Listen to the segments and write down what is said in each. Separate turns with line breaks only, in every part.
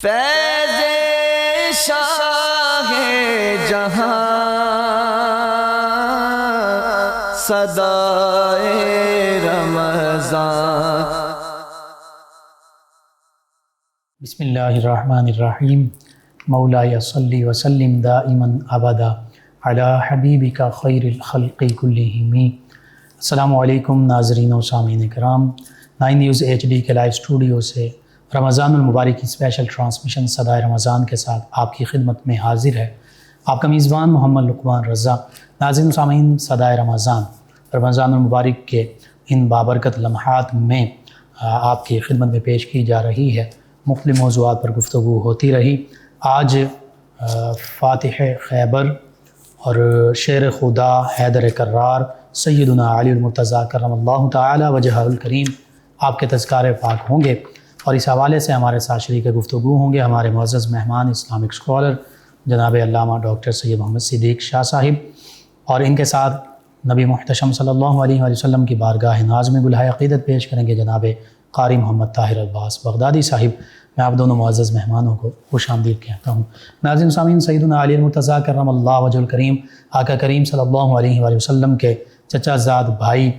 فیض شاہ جہاں صدائے رمضان۔
بسم اللہ الرحمن الرحیم۔ مولاي صلی وسلم دائما ابدا علی حبیبک خیر الخلق کلہم۔ السلام علیکم ناظرین و سامعین کرام، 9 نیوز HD کے لائیو اسٹوڈیو سے رمضان المبارک کی اسپیشل ٹرانسمیشن صدائے رمضان کے ساتھ آپ کی خدمت میں حاضر ہے آپ کا میزبان محمد لقمان رضا۔ ناظرین و سامعین، صدائے رمضان المبارک کے ان بابرکت لمحات میں آپ کی خدمت میں پیش کی جا رہی ہے، مختلف موضوعات پر گفتگو ہوتی رہی۔ آج فاتح خیبر اور شیر خدا حیدر کرار سیدنا علی المرتضیٰ کرم اللہ تعالی وجہہ الکریم آپ کے تذکار پاک ہوں گے، اور اس حوالے سے ہمارے ساتھ شریک گفتگو ہوں گے ہمارے معزز مہمان اسلامک اسکالر جناب علامہ ڈاکٹر سید محمد صدیق شاہ صاحب، اور ان کے ساتھ نبی محتشم صلی اللہ علیہ وآلہ وسلم کی بارگاہ ناز میں گلہائے عقیدت پیش کریں گے جناب قاری محمد طاہر عباس بغدادی صاحب۔ میں آپ دونوں معزز مہمانوں کو خوش آمدید کہتا ہوں۔ ناظرین سامعین، سیدنا علی المرتضیٰ کرم اللہ وجہ الکریم آقا کریم صلی اللہ علیہ وآلہ وسلم کے چچا زاد بھائی،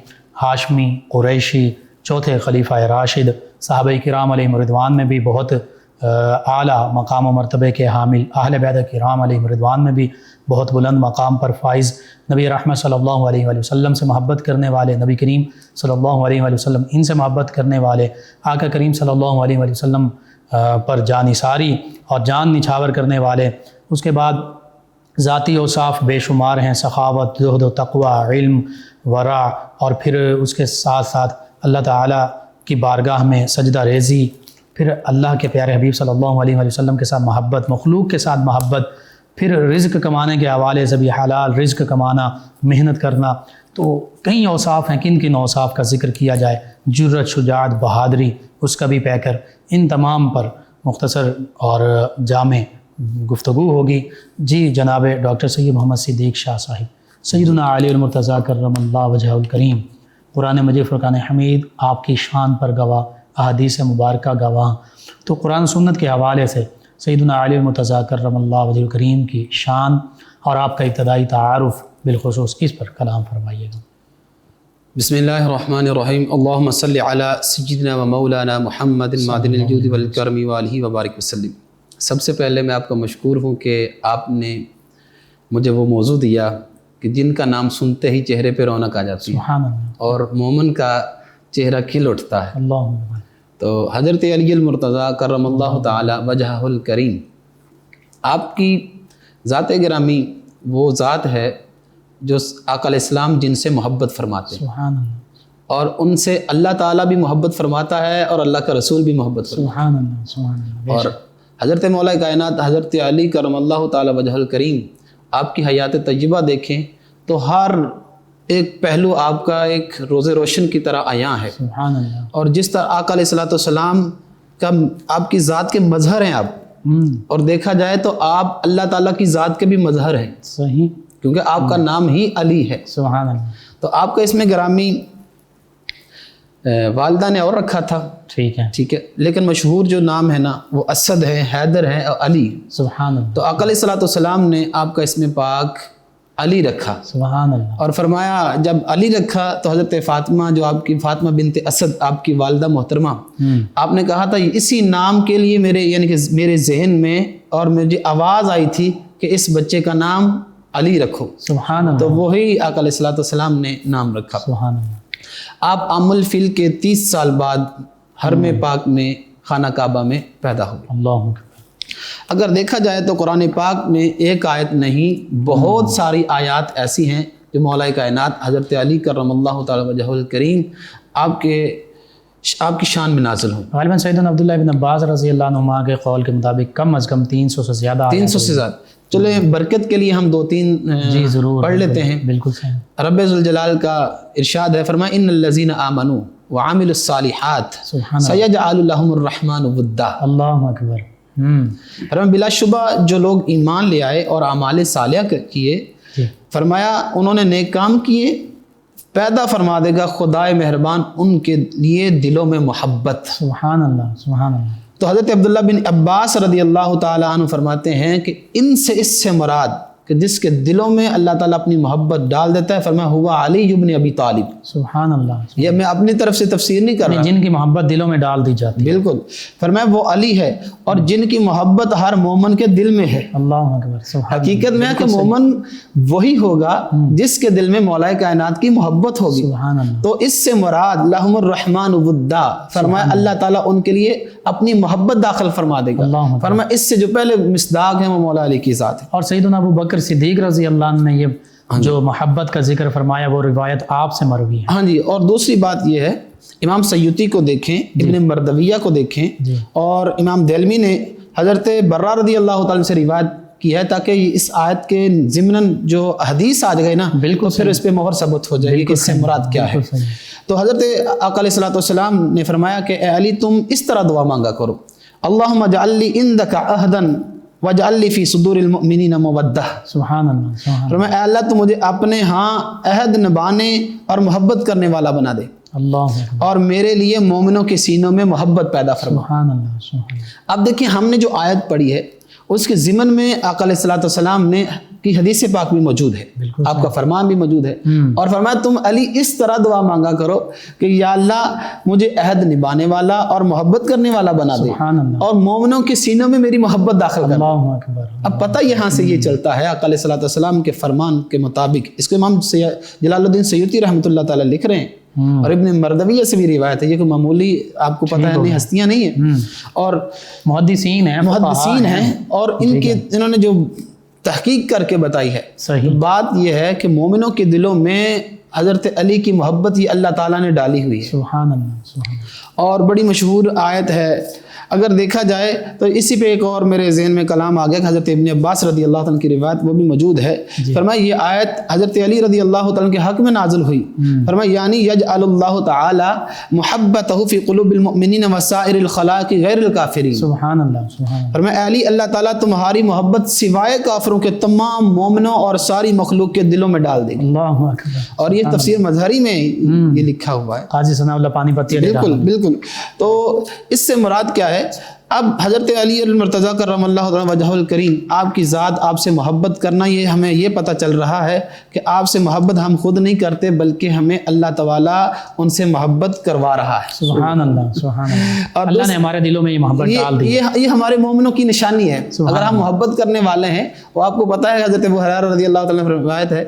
ہاشمی قریشی، چوتھے خلیفہ راشد، صحابہ کرام علیہم رضوان میں بھی بہت اعلیٰ مقام و مرتبے کے حامل، اہل بیت کرام علیہم رضوان میں بھی بہت بلند مقام پر فائز، نبی رحمت صلی اللہ علیہ وآلہ وسلم سے محبت کرنے والے، نبی کریم صلی اللہ علیہ وآلہ وسلم ان سے محبت کرنے والے، آقا کریم صلی اللہ علیہ وآلہ وسلم پر جان نثاری اور جان نچھاور کرنے والے، اس کے بعد ذاتی اوصاف بے شمار ہیں، سخاوت، زہد و تقوی، علم، ورع، اور پھر اس کے ساتھ ساتھ اللہ تعالیٰ کی بارگاہ میں سجدہ ریزی، پھر اللہ کے پیارے حبیب صلی اللہ علیہ وآلہ وسلم کے ساتھ محبت، مخلوق کے ساتھ محبت، پھر رزق کمانے کے حوالے سے بھی حلال رزق کمانا، محنت کرنا۔ تو کئی اوصاف ہیں، کن کن اوصاف کا ذکر کیا جائے، جرأت، شجاعت، بہادری، اس کا بھی پیکر، ان تمام پر مختصر اور جامع گفتگو ہوگی۔ جی جناب ڈاکٹر سید محمد صدیق شاہ صاحب، سیدنا علی المرتضیٰ کرم اللہ وجہہ الکریم، قرآن مجید فرقان حمید آپ کی شان پر گواہ، احادیث مبارکہ گواہ، تو قرآن سنت کے حوالے سے سیدنا علی المرتضیٰ کرم اللہ وجہہ الکریم کی شان اور آپ کا ابتدائی تعارف بالخصوص اس پر کلام فرمائیے گا۔
بسم اللہ الرحمن الرحیم۔ اللہم صلی علی سیدنا و مولانا محمد معدن الجود والکرم والہ وبارک وسلم۔ سب سے پہلے میں آپ کا مشکور ہوں کہ آپ نے مجھے وہ موضوع دیا کہ جن کا نام سنتے ہی چہرے پہ رونق آ جاتی ہے،
سبحان اللہ،
اور مومن کا چہرہ کھل اٹھتا ہے۔
اللہم
تو حضرت علی المرتضیٰ کرم اللہ تعالی وجہہ الکریم، آپ کی ذات گرامی وہ ذات ہے جو آقا علیہ السلام جن سے محبت فرماتے ہیں،
سبحان اللہ،
اور ان سے اللہ تعالیٰ بھی محبت فرماتا ہے اور اللہ کا رسول بھی محبت فرماتا
سبحان اللہ، سبحان اللہ،
ہے۔ اور حضرت مولا کائنات حضرت علی کرم اللہ تعالی وجہ الکریم، آپ کی حیات طیبہ دیکھیں تو ہر ایک پہلو آپ کا ایک روز روشن کی طرح عیاں ہے،
سبحان اللہ،
اور جس طرح آقا علیہ السلام کا آپ کی ذات کے مظہر ہیں آپ، اور دیکھا جائے تو آپ اللہ تعالیٰ کی ذات کے بھی مظہر ہیں،
صحیح،
کیونکہ آپ کا نام ہی علی ہے۔
سبحان اللہ،
تو آپ کا اس میں گرامی والدہ نے اور رکھا تھا،
ٹھیک ہے،
ٹھیک ہے، لیکن مشہور جو نام ہے نا وہ اسد ہے، حیدر ہے اور علی۔
سبحان اللہ،
تو آقا علیہ السلام نے آپ کا اسم پاک علی رکھا،
سبحان اللہ،
اور فرمایا جب علی رکھا تو حضرت فاطمہ جو آپ کی فاطمہ بنت اسد آپ کی والدہ محترمہ، آپ نے کہا تھا اسی نام کے لیے میرے یعنی کہ میرے ذہن میں اور مجھے آواز آئی تھی کہ اس بچے کا نام علی رکھو،
سبحان اللہ،
تو وہی آقا علیہ السلام نے نام رکھا۔
سبحان اللہ،
آپ عام الفیل کے 30 سال بعد حرم پاک میں خانہ کعبہ میں پیدا ہوئے۔
اللہ اکبر،
اگر دیکھا جائے تو قرآن پاک میں ایک آیت نہیں، بہت ساری آیات ایسی ہیں جو مولا کائنات حضرت علی کرم اللہ تعالی وجہ الکریم آپ کی شان میں نازل ہوں۔
غالباً سیدنا عبداللہ بن عباس رضی اللہ عنہما کے قول کے مطابق کم از کم 300 سے زیادہ
300 سے زیادہ۔ چلیں برکت کے لیے ہم 2-3
جی ضرور
پڑھ لیتے ہیں۔
بالکل صحیح،
رب ذوالجلال کا ارشاد ہے، فرمایا ان الذین آمنوا وعملوا الصالحات
سبحان اللہ،
سیجعل لهم الرحمن ودا۔
اللہ اکبر،
فرمایا بلا شبہ جو لوگ ایمان لے آئے اور اعمال صالحہ کیے، فرمایا انہوں نے نیک کام کیے، پیدا فرما دے گا خدائے مہربان ان کے لیے دلوں میں محبت۔
سبحان اللہ، سبحان اللہ،
تو حضرت عبداللہ بن عباس رضی اللہ تعالیٰ عنہ فرماتے ہیں کہ ان سے اس سے مراد کہ جس کے دلوں میں اللہ تعالیٰ اپنی محبت ڈال دیتا ہے، فرمایا ہوا علی ابن ابی طالب.
سبحان اللہ.
یہ میں اپنی طرف سے تفسیر نہیں کر رہا،
جن کی محبت دلوں میں ڈال دی جاتی ہے.
بالکل. فرمایا وہ علی ہے اور جن کی محبت ہر مومن کے دل میں ہے.
اللہ اکبر. سبحان
حقیقت میں ہے کہ مومن وہی ہوگا جس کے دل میں مولا کائنات کی محبت ہوگی.
سبحان اللہ.
تو اس سے مراد لہم الرحمن ودا، فرمایا اللہ تعالیٰ ان کے لیے اپنی محبت داخل فرما دے گا. فرمایا اس سے جو پہلے مصداق ہے وہ مولا علی کی ذات ہے.
اور سیدنا ابو بکر صدیق رضی اللہ عنہ نے یہ جو محبت کا ذکر فرمایا وہ روایت آپ سے مروی ہے.
ہاں جی. اور دوسری بات یہ ہے، امام سیوطی کو دیکھیں، ابن مردویہ کو دیکھیں، اور امام دہلوی نے حضرت برہ رضی اللہ تعالیٰ سے روایت کی ہے، تاکہ اس آیت کے ضمن جو حدیث آ گئے نا بالکل پھر اس پہ مہر ثبت ہو جائے گی کہ اس سے مراد کیا ہے. تو حضرت آقا علیہ الصلوۃ والسلام نے فرمایا کہ اے علی تم اس طرح دعا مانگا کرو، اللہم اجعل لی عندک عہدا واجعل لی فی صدور المؤمنین مودہ.
سبحان اللہ.
فرمایا اے اللہ تو مجھے اپنے ہاں عہد نبھانے اور محبت کرنے والا بنا دے،
اللہ
اور میرے لیے مومنوں کے سینوں میں محبت پیدا فرما.
سبحان اللہ. سبحان اللہ.
اب دیکھیں ہم نے جو آیت پڑھی ہے اس کے ضمن میں آقا علیہ الصلوۃ والسلام نے کی حدیث پاک بھی موجود ہے، آپ کا فرمان بھی موجود ہے، اور فرمایا تم علی اس طرح دعا مانگا کرو کہ یا اللہ مجھے عہد نبھانے والا اور محبت کرنے والا بنا دے، اور مومنوں کے سینوں میں میری محبت داخل کر.
اللہ اکبر.
اب پتہ یہاں سے یہ چلتا ہے آقا علیہ الصلوۃ والسلام کے فرمان کے مطابق. اس کو امام جلال الدین سیوطی رحمۃ اللہ تعالیٰ لکھ رہے ہیں، اور ابن مردویہ سے بھی روایت ہے. یہ کوئی معمولی آپ کو پتہ ہے نہیں ہستیاں نہیں ہیں، اور
محدثین ہیں،
اور ان کے انہوں نے جو تحقیق کر کے بتائی ہے.
صحیح
بات یہ ہے کہ مومنوں کے دلوں میں حضرت علی کی محبت یہ اللہ تعالیٰ نے ڈالی ہوئی ہے.
سبحان اللہ. سبحان اللہ.
اور بڑی مشہور آیت ہے. اگر دیکھا جائے تو اسی پہ ایک اور میرے ذہن میں کلام آ گیا کہ حضرت ابن عباس رضی اللہ عنہ کی روایت وہ بھی موجود ہے. فرمایا یہ آیت حضرت علی رضی اللہ عنہ کے حق میں نازل ہوئی. فرمایا یعنی یجعل اللہ تعالی محبتہ فی قلوب المؤمنین وسائر الخلائق غیر الکافرین.
سبحان اللہ. سبحان اللہ.
فرمایا علی اللہ تعالیٰ تمہاری محبت سوائے کافروں کے تمام مومنوں اور ساری مخلوق کے دلوں میں ڈال دے گی.
اللہ اکبر.
اور یہ تفسیر مظہری میں یہ لکھا ہوا ہے.
قاضی ثناء اللہ پانی پتی.
بالکل بالکل. تو اس سے مراد کیا ہے؟ اب حضرت علی المرتضیٰ کرم اللہ تعالیٰ وجہہ الکریم آپ کی ذات آپ سے محبت کرنا، یہ ہمیں یہ پتہ چل رہا ہے کہ آپ سے محبت ہم خود نہیں کرتے بلکہ ہمیں اللہ تعالیٰ ان سے محبت کروا رہا ہے.
سبحان اللہ. سبحان اللہ. اور اللہ نے ہمارے دلوں میں یہ محبت ڈال دی.
یہ ہمارے مومنوں کی نشانی ہے. اگر ہم محبت کرنے والے ہیں، وہ آپ کو پتہ ہے حضرت ابو ہریرہ رضی اللہ تعالیٰ عنہ روایت ہے،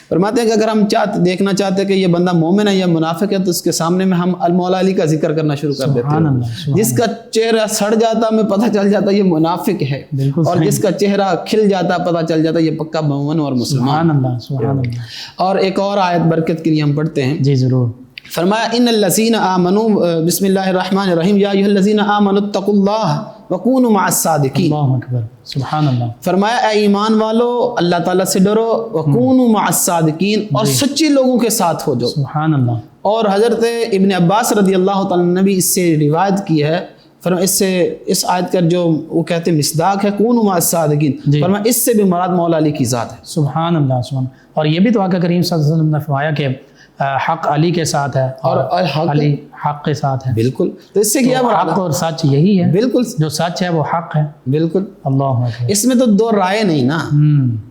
فرماتے ہیں کہ اگر ہم دیکھنا چاہتے کہ یہ بندہ مومن ہے یا منافق ہے تو اس کے سامنے میں ہم مولا علی کا ذکر کرنا شروع کر دیتے ہیں. جس کا چہرہ سڑ جاتا ہمیں پتہ چل جاتا یہ منافق ہے، اور جس کا چہرہ کھل جاتا پتہ چل جاتا یہ پکا مومن اور مسلمان.
سبحان اللہ. سبحان اللہ.
اور ایک اور آیت برکت کے لیے ہم پڑھتے ہیں.
جی ضرور.
فرمایا ان الذین آمنوا بسم اللہ الرحمن الرحیم یا ایھا الذین آمنوا اتقوا اللہ وکونوا مع الصادقین.
اللہ اکبر. سبحان اللہ.
فرمایا اے ایمان والو اللہ تعالیٰ سے ڈرو، وکونوا مع الصادقین، اور سچے لوگوں کے ساتھ ہو جاؤ.
سبحان اللہ.
اور حضرت ابن عباس رضی اللہ تعالیٰ نے بھی اس سے روایت کی ہے. فرمایا اس آیت کا جو وہ کہتے ہیں مصداق ہے کونوا مع الصادقین، فرمایا اس سے بھی مراد مولا علی کی ذات ہے.
سبحان اللہ. سبحان. اور یہ بھی تو آقا کریم صلی اللہ علیہ وسلم نے فرمایا کہ حق علی کے ساتھ ہے اور علی حق کے ساتھ ہے.
بالکل. تو اس سے کیا مراد؟
حق اور سچ یہی ہے.
بالکل.
جو سچ ہے وہ حق ہے.
بالکل.
اللہ اکبر.
اس میں تو دو رائے نہیں نا.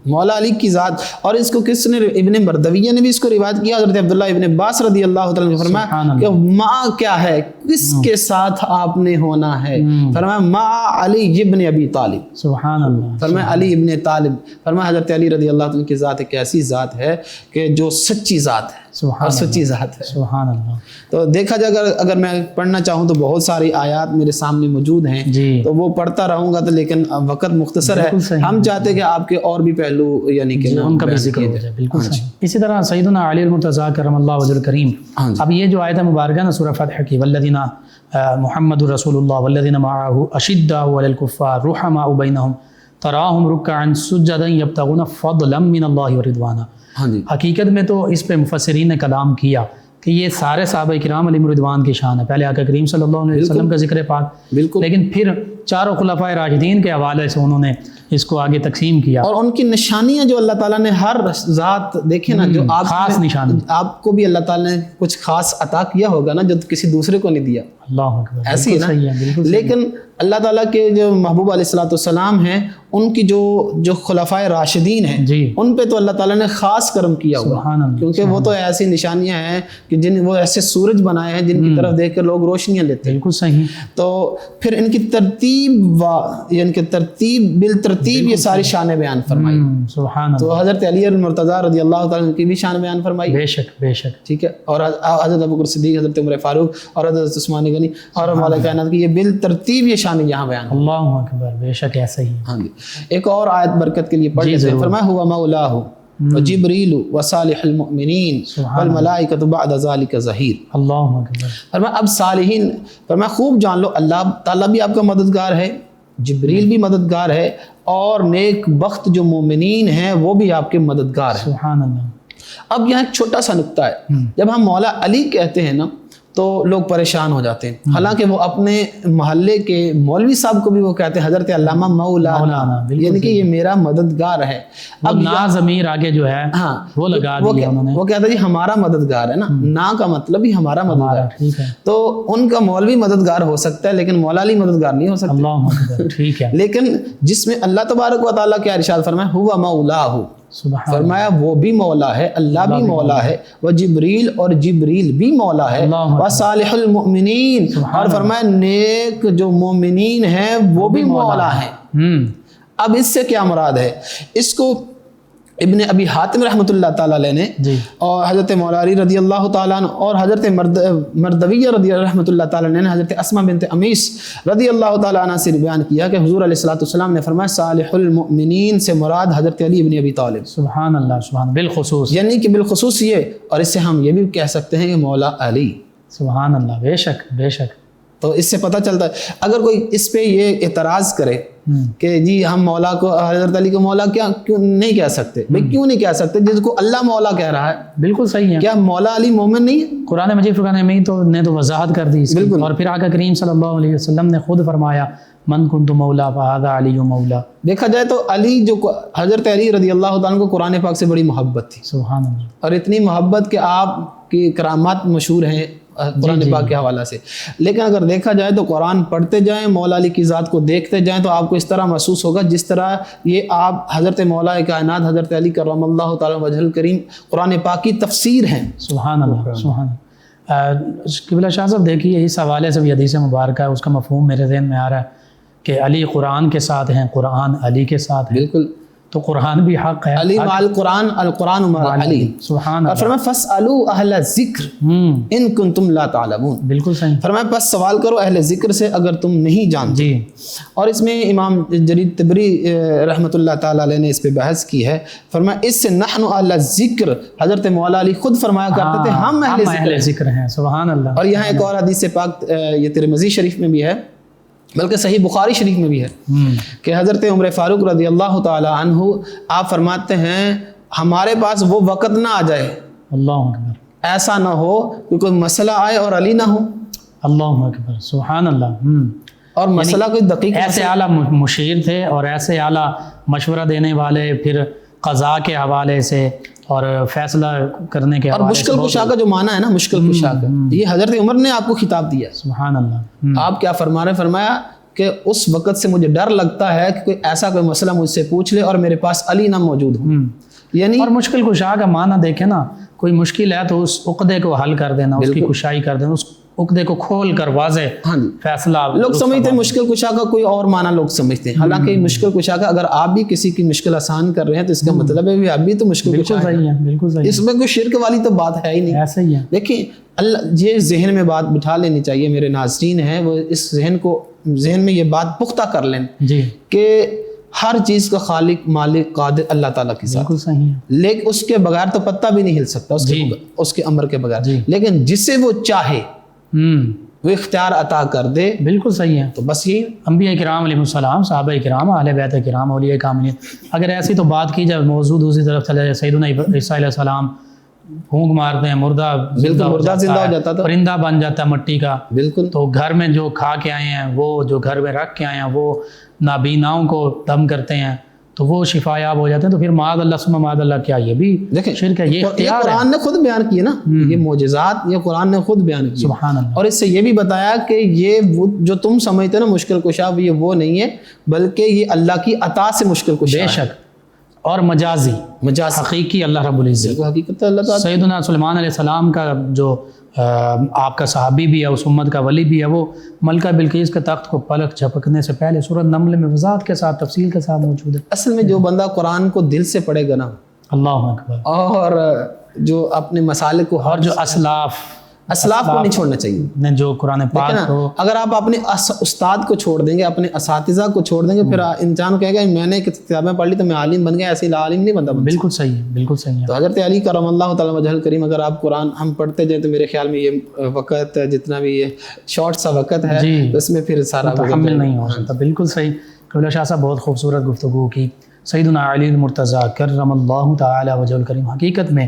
مولا علی کی ذات. اور اس کو کس نے؟ ابن مردویہ نے بھی اس کو روایت کیا. حضرت عبداللہ ابن عباس رضی اللہ تعالیٰ نے فرمایا کہ ماں کیا ہے، کس کے ساتھ آپ نے ہونا ہے؟ فرمایا ماں علی ابن ابی طالب.
سبحان اللہ.
فرمایا علی ابن طالب. فرمایا حضرت علی رضی اللہ عنہ کی ذات ایک ایسی ذات ہے کہ جو سچی ذات ہے اور سچی ذات ہے.
سبحان اللہ.
تو دیکھا جائے اگر میں پڑھنا چاہوں تو بہت ساری آیات میرے سامنے موجود ہیں، تو وہ پڑھتا رہوں گا تو لیکن وقت مختصر ہے. ہم چاہتے کہ آپ کے اور بھی پہلو یعنی کہ
ان کا بھی ذکر ہو جائے. بالکل صحیح. اسی طرح سیدنا علی المرتضیٰ کرم اللہ وجہ الکریم، اب یہ جو آیت مبارکہ نا سورہ فتح کی، والذین محمد رسول اللہ والذین معہ اشداء علی الکفار رحماء بینہم تراہم رکعا سجدا یبتغون فضلا من اللہ ورضوانا. حقیقت میں تو اس پہ مفسرین نے کلام کیا کہ یہ سارے صحابہ کرام علیہم رضوان کی شان ہے. پہلے آقا کریم صلی اللہ علیہ وسلم کا ذکر پاک، لیکن پھر چاروں خلفائے راشدین کے حوالے سے انہوں نے اس کو آگے تقسیم کیا. اور
ان کی نشانیاں جو اللہ تعالیٰ نے ہر ذات دیکھے نا، جو آپ
خاص نشانی،
آپ کو بھی اللہ تعالیٰ نے کچھ خاص عطا کیا ہوگا نا جو کسی دوسرے کو نہیں دیا.
اللہ اکبر،
ایسی ہے
بالکل صحیح ہے، بالکل
نا.
صحیح ہے.
لیکن اللہ تعالیٰ کے جو محبوب علیہ الصلوۃ والسلام ہیں ان کی جو خلفائے راشدین ہیں
جی
ان پہ تو اللہ تعالیٰ نے خاص کرم کیا ہوا،
سبحان اللہ،
کیونکہ وہ تو ایسی نشانیاں ہیں کہ وہ ایسے سورج بنائے ہیں جن کی طرف دیکھ کر لوگ روشنیاں لیتے ہیں.
بالکل صحیح.
تو پھر ان کی ترتیب بالترتیب یہ ساری شانیں بیان فرمائی.
سبحان اللہ،
تو حضرت علی المرتضیٰ رضی اللہ تعالیٰ عنہ کی بھی شان بیان فرمائی.
بے شک بے شک.
ٹھیک ہے. اور حضرت ابوبکر صدیق، حضرت عمر فاروق اور حضرت عثمان غنی اور مولا کائنات کی یہ بالترتیب یہ شانیں یہاں بیان.
اللہ اکبر، بے شک ایسا ہی.
ہاں جی. ایک اور آیت برکت کے لیے پڑھ لیتے ہیں. فرمایا ہوا مولاہ وجبریل وصالح المؤمنین والملائکۃ بعد ذلک ظہیر.
اللہ اکبر.
فرمایا اب صالحین، فرمایا خوب جان لو اللہ تعالیٰ بھی آپ کا مددگار ہے، جبریل بھی مددگار ہے، اور نیک بخت جو مومنین ہیں وہ بھی آپ کے مددگار ہیں.
سبحان اللہ.
اب یہاں ایک چھوٹا سا نقطہ ہے. جب ہم مولا علی کہتے ہیں نا تو لوگ پریشان ہو جاتے ہیں، حالانکہ وہ اپنے محلے کے مولوی صاحب کو بھی وہ کہتے ہیں حضرت علامہ مولانا، یعنی کہ یہ میرا مددگار ہے.
اب نا ضمیر آگے جو ہے
ہاں
وہ لگا دیا انہوں نے.
وہ کہتا ہے جی ہمارا مددگار ہے نا، نا کا مطلب ہی ہمارا مددگار.
ٹھیک ہے.
تو ان کا مولوی مددگار ہو سکتا ہے لیکن مولا علی مددگار نہیں ہو سکتا.
اللہ اکبر. ٹھیک ہے.
لیکن جس میں اللہ تبارک و تعالیٰ کیا ارشاد فرمایا ہوا مولاہ،
سبحان
فرمایا وہ بھی مولا ہے، اللہ بھی مولا ہے، وہ جبریل اور جبریل بھی مولا ہے، وہ صالح المؤمنین، اور فرمایا نیک جو مومنین ہیں وہ بھی مولا ہیں. اب اس سے کیا مراد ہے؟ اس کو ابن ابی حاتم رحمۃ اللہ تعالیٰ علیہ نے
جی
اور حضرت مولا علی رضی اللہ تعالیٰ عنہ اور حضرت مردویہ رضی رحمۃ اللہ تعالیٰ نے حضرت اسماء بنت امیس رضی اللہ تعالیٰ عنہ سے بیان کیا کہ حضور علیہ الصلوۃ والسلام نے فرمایا صالح المؤمنین سے مراد حضرت علی ابن ابی طالب.
سبحان اللہ، سبحان، بالخصوص،
یعنی کہ بالخصوص یہ، اور اس سے ہم یہ بھی کہہ سکتے ہیں کہ مولا علی.
سبحان اللہ. بے شک بے شک.
تو اس سے پتہ چلتا ہے اگر کوئی اس پہ یہ اعتراض کرے کہ جی ہم مولا کو، حضرت علی کو مولا کیوں نہیں کہہ سکتے؟ بھئی کیوں نہیں کہہ سکتے جس کو اللہ مولا کہہ رہا ہے؟
بالکل صحیح ہے.
کیا مولا علی مومن نہیں ہے؟
قرآن مجید فرقان حمید نے تو وضاحت کر دی اس کی. اور پھر آقا کریم صلی اللہ علیہ وسلم نے خود فرمایا من کنت مولا فہذا علی مولا.
دیکھا جائے تو علی جو حضرت علی رضی اللہ تعالیٰ عنہ کو قرآن پاک سے بڑی محبت تھی.
سبحان اللہ.
اور اتنی محبت کہ آپ کی کرامات مشہور ہیں قرآن پاک کے حوالہ سے. لیکن اگر دیکھا جائے تو قرآن پڑھتے جائیں، مولا علی کی ذات کو دیکھتے جائیں تو آپ کو اس طرح محسوس ہوگا جس طرح یہ آپ حضرت مولا کائنات حضرت علی کرم اللہ تعالیٰ وجہ الکریم قرآن پاک کی تفسیر ہیں.
سبحان اللہ. سبحان اللہ. قبلہ شاہ صاحب دیکھیے اس حوالے سے بھی حدیث مبارکہ ہے، اس کا مفہوم میرے ذہن میں آ رہا ہے کہ علی قرآن کے ساتھ ہیں، قرآن علی کے ساتھ ہے.
بالکل.
تو قرآن بھی حق ہے.
علی مع القرآن، القرآن مع علی.
سبحان
اور
اللہ.
فرمایا فاسألوا اہل ذکر ان کنتم لا تعلمون.
بالکل صحیح.
فرمایا پس سوال کرو اہل ذکر سے اگر تم نہیں جانتے.
جی.
اور اس میں امام جریر طبری رحمۃ اللہ تعالیٰ علیہ نے اس پہ بحث کی ہے. فرمایا اس سے نحن اہل ذکر، حضرت مولا علی خود فرمایا کرتے تھے ہم اہل
ذکر ہیں. سبحان اللہ.
اور یہاں ایک اور حدیث پاک یہ ترمذی شریف میں بھی ہے، بلکہ صحیح بخاری شریف میں بھی ہے کہ حضرت عمر فاروق رضی اللہ تعالی عنہ آپ فرماتے ہیں ہمارے پاس وہ وقت نہ آ جائے،
اللہ اکبر،
ایسا نہ ہو کہ کوئی مسئلہ آئے اور علی نہ ہو.
اللہ اکبر. سبحان اللہ.
اور مسئلہ کوئی دقیق
ایسے اعلیٰ مشیر تھے اور ایسے اعلیٰ مشورہ دینے والے، پھر قضاء کے حوالے سے اور فیصلہ کرنے کے
اور
حوالے سے.
مشکل کشا کا جو معنی ہے نا، مشکل کشا کا، یہ حضرت عمر نے آپ کو خطاب دیا.
سبحان اللہ.
آپ کیا فرما رہے ہیں؟ فرمایا کہ اس وقت سے مجھے ڈر لگتا ہے کہ کوئی ایسا کوئی مسئلہ مجھ سے پوچھ لے اور میرے پاس علی نہ موجود ہو. یعنی
اور مشکل کشا کا معنی دیکھیں نا، کوئی مشکل ہے تو اس عقدے کو حل کر دینا، اس کی کشائی کر دینا، اس عقدے کو کھول کر واضح فیصلہ.
لوگ سمجھتے ہیں مشکل کشا کا کوئی اور معنی لوگ سمجھتے ہیں، حالانکہ مشکل کشا کا اگر آپ بھی کسی کی مشکل آسان کر رہے ہیں تو اس کا مطلب ہے بھی آپ بھی تو مشکل کشا
صحیح ہے. بالکل صحیح.
اس میں کوئی شرک والی تو بات ہے ہی نہیں.
ایسا ہی ہے.
دیکھیں اللہ یہ ذہن میں بات بٹھا لینی چاہیے، میرے ناظرین ہیں وہ اس ذہن میں یہ بات پختہ کر لیں
جی
کہ ہر چیز کا خالق مالک قادر اللہ تعالیٰ کی ذات.
بالکل صحیح ہے.
لیکن اس کے بغیر تو پتہ بھی نہیں ہل سکتا، اس کے امر کے بغیر. لیکن جسے وہ چاہے وہ اختیار عطا کر دے. بالکل
صحیح ہے.
تو بس یہ
انبیاء کرام علیہ السلام، صحابہ کرام، اہل بیت کرام، اولیاء کاملین، اگر ایسی تو بات کی جائے موضوع دوسری طرف چلا جائے، سیدنا عیسیٰ علیہ السلام پھونک مارتے ہیں، مردہ
زندہ ہو جاتا تھا،
پرندہ بن جاتا ہے مٹی کا.
بالکل.
تو گھر میں جو کھا کے آئے ہیں، وہ جو گھر میں رکھ کے آئے ہیں، وہ نابیناؤں کو دم کرتے ہیں. تو وہ شفا یاب ہو جاتے ہیں. تو پھر معاذ اللہ ثم معاذ اللہ کیا یہ بھی
دیکھیں
شرک ہے؟ یہ اختیار ہے.
قرآن نے خود بیان کیے نا یہ معجزات، یہ قرآن نے خود بیان کیے.
سبحان اللہ.
اور اس سے یہ بھی بتایا کہ یہ جو تم سمجھتے ہو نا مشکل کشا، یہ وہ نہیں ہے بلکہ یہ اللہ کی عطا سے مشکل کشا
بے
ہے.
شک. اور مجازی
مجاز
حقیقی اللہ رب العزت.
حقیقت اللہ تعالیٰ.
سیدنا سلیمان علیہ السلام کا جو آپ کا صحابی بھی ہے، اس امت کا ولی بھی ہے، وہ ملکہ بلقیس کے تخت کو پلک جھپکنے سے پہلے سورۃ نمل میں وضاحت کے ساتھ تفصیل کے ساتھ موجود ہے.
اصل میں جو بندہ قرآن کو دل سے پڑھے گا نا،
اللہ اکبر،
اور جو اپنے مسالے کو
اور جو اسلاف
کو نہیں چھوڑنا چاہیے
نے جو قرآن پاک کو،
اگر آپ اپنے استاد کو چھوڑ دیں گے، اپنے اساتذہ کو چھوڑ دیں گے، پھر انسان کہے گا میں نے کتابیں پڑھ لی تو میں عالم بن گیا. ایسے عالم نہیں بنتا.
بالکل صحیح ہے، بالکل صحیح ہے.
تو حضرت علی کرم اللہ تعالیٰ وجہ الکریم، اگر آپ قرآن ہم پڑھتے جائیں تو میرے خیال میں یہ وقت جتنا بھی یہ شارٹ سا وقت ہے تو اس میں پھر سارا
متحمل نہیں ہو سکتا. بالکل صحیح. قبلہ شاہ صاحب بہت خوبصورت گفتگو کی. سیدنا علی المرتضیٰ کرم اللہ تعالی وجہ الکریم حقیقت میں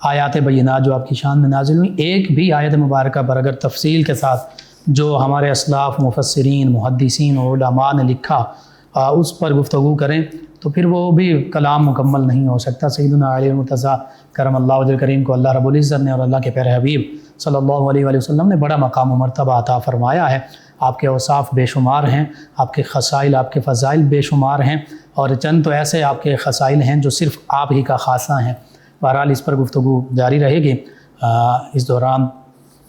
آیات بینات جو آپ کی شان میں نازل ہوئی، ایک بھی آیت مبارکہ پر اگر تفصیل کے ساتھ جو ہمارے اسلاف مفسرین محدثین علماء نے لکھا اس پر گفتگو کریں تو پھر وہ بھی کلام مکمل نہیں ہو سکتا. سیدنا علی المرتضیٰ کرم اللہ وجہ الکریم کو اللہ رب العزت نے اور اللہ کے پیارے حبیب صلی اللہ علیہ وآلہ وسلم نے بڑا مقام و مرتبہ عطا فرمایا ہے. آپ کے اوصاف بے شمار ہیں، آپ کے خصائل، آپ کے فضائل بے شمار ہیں، اور چند تو ایسے آپ کے خصائل ہیں جو صرف آپ ہی کا خاصہ ہیں. بہرحال اس پر گفتگو جاری رہے گی. اس دوران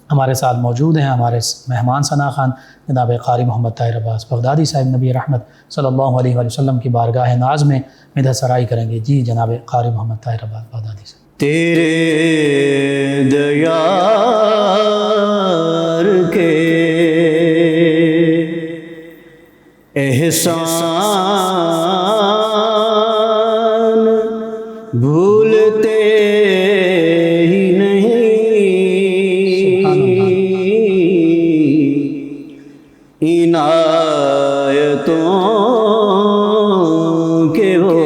ہمارے ساتھ موجود ہیں ہمارے مہمان ثنا خان جناب قاری محمد طاہر عباس بغدادی صاحب، نبی رحمت صلی اللہ علیہ وآلہ وسلم کی بارگاہ ناز میں مدح سرائی کریں گے. جی جناب قاری محمد طاہر عباس بغدادی صاحب.
تیرے دیار کے احسان بھولتے ہی نہیں، عنایتوں کے وہ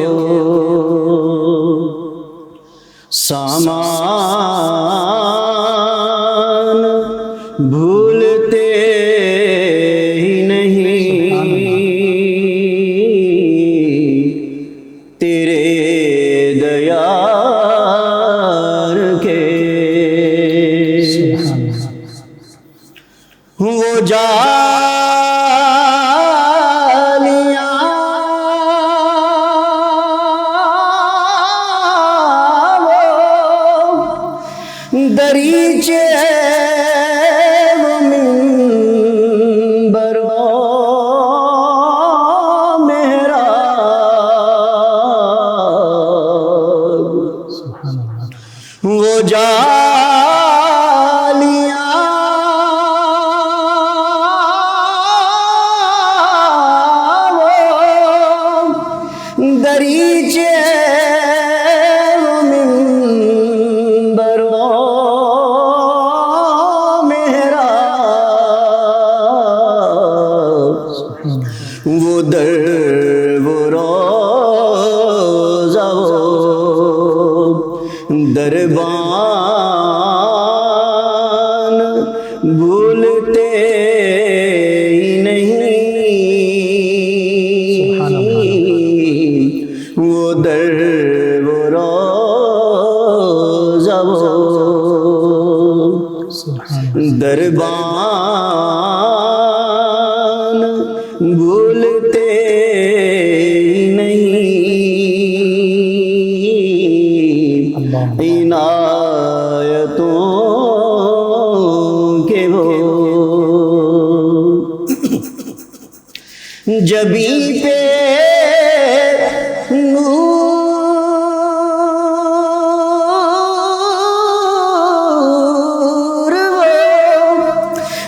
سامان بھولتے ہی نہیں، تیرے دیار کے وہ دریچے وہ منبر میرا، وہ جالیاں وہ دریچے وہ در وہ روزہ وہ دربان بھولتے ہی نہیں، وہ در وہ روزہ وہ دربان بھولتے ہی نہیں، عنایتوں کے وہ جبیں پہ نور وہ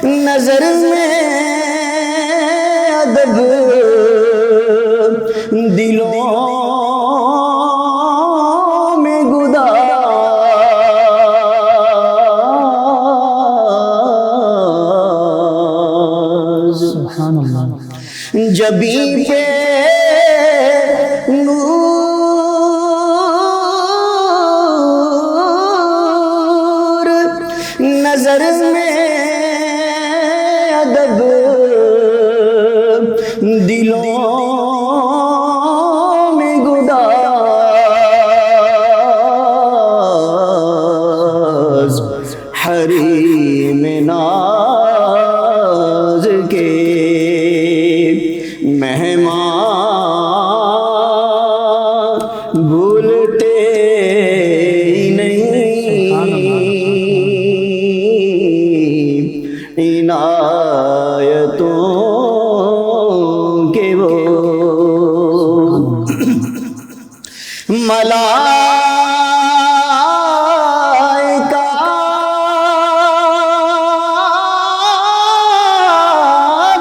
نظر میں ادب دلوں میں گداز،
سبحان اللہ.
جبیں پہ نور نظر میں ادب دلوں میں ملائکہ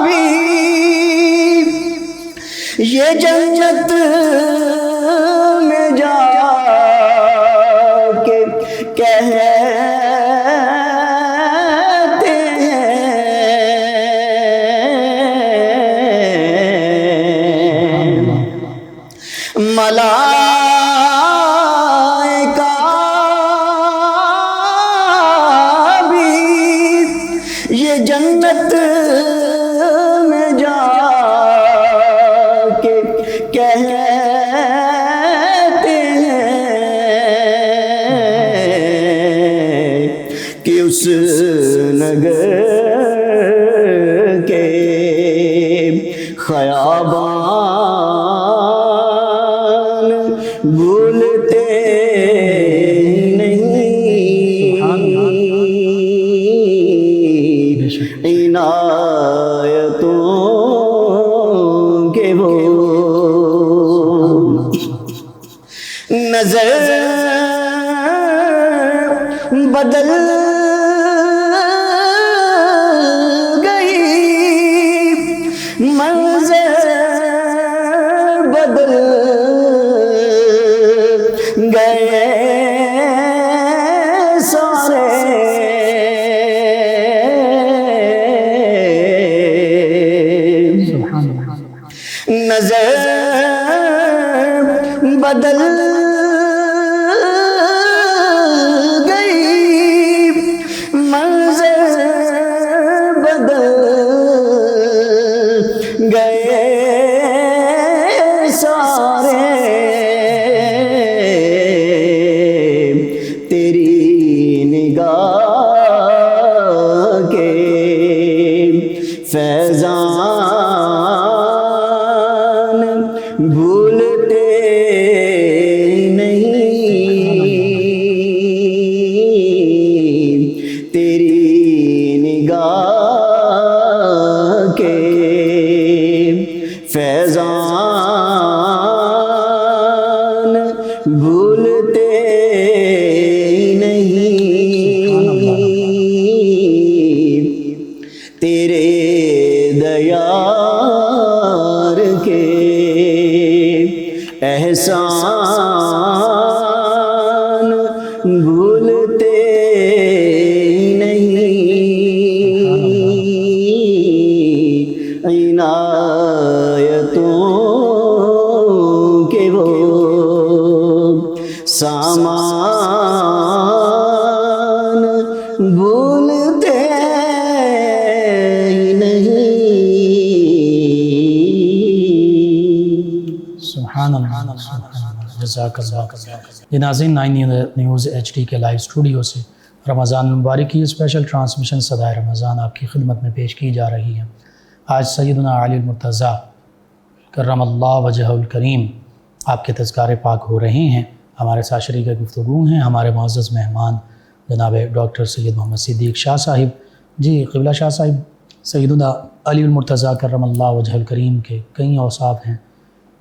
بھی یہ جنت میں جا کے کہتے ہیں ملائکہ بھی یہ جنت میں جا کے کہتے ہیں کہ اس نگر کے خیابان بھولتے نہیں عنایتوں کے وہ نظر بدل گئی منظر بدل گئے سارے نظر بدل گئی منظر بدل گئے سارے تیری نگاہ کے فیضان بھولتے نہیں تیری نگاہ کے فیضان بھولتے نہیں تیرے دیار کے احسان بھولتے نہیں عنایتوں کے وہ سامان بھولتے نہیں۔
سبحان اللہ، جزاک اللہ۔ یہ ناظرین 9 نیوز ایچ ڈی کے لائیو اسٹوڈیو سے رمضان المبارک کی اسپیشل ٹرانسمیشن صدائے رمضان آپ کی خدمت میں پیش کی جا رہی ہے۔ آج سیدنا علی المرتضیٰ کرم اللہ وجہہ الکریم آپ کے تذکار پاک ہو رہے ہیں۔ ہمارے ساتھ شریک گفتگو ہیں ہمارے معزز مہمان جناب ڈاکٹر سید محمد صدیق شاہ صاحب۔ جی قبلہ شاہ صاحب، سیدنا علی المرتضیٰ کرم اللہ وجہہ الکریم کے کئی اوصاف ہیں۔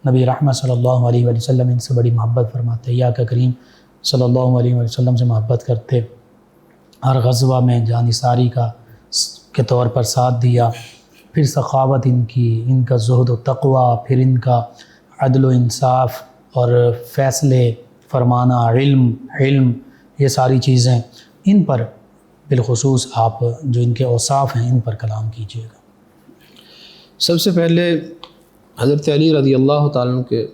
نبی رحمت صلی اللہ علیہ وآلہ وسلم ان سے بڑی محبت فرماتے ہیں، یا کہ کریم صلی اللہ علیہ وآلہ وسلم سے محبت کرتے، ہر غزوہ میں جانثاری کے طور پر ساتھ دیا، پھر سخاوت ان کی، ان کا زہد و تقوی، پھر ان کا عدل و انصاف اور فیصلے فرمانا، علم، یہ ساری چیزیں، ان پر بالخصوص آپ جو ان کے اوصاف ہیں ان پر کلام کیجیے گا۔
سب سے پہلے حضرت علی رضی اللہ تعالیٰ عنہ کے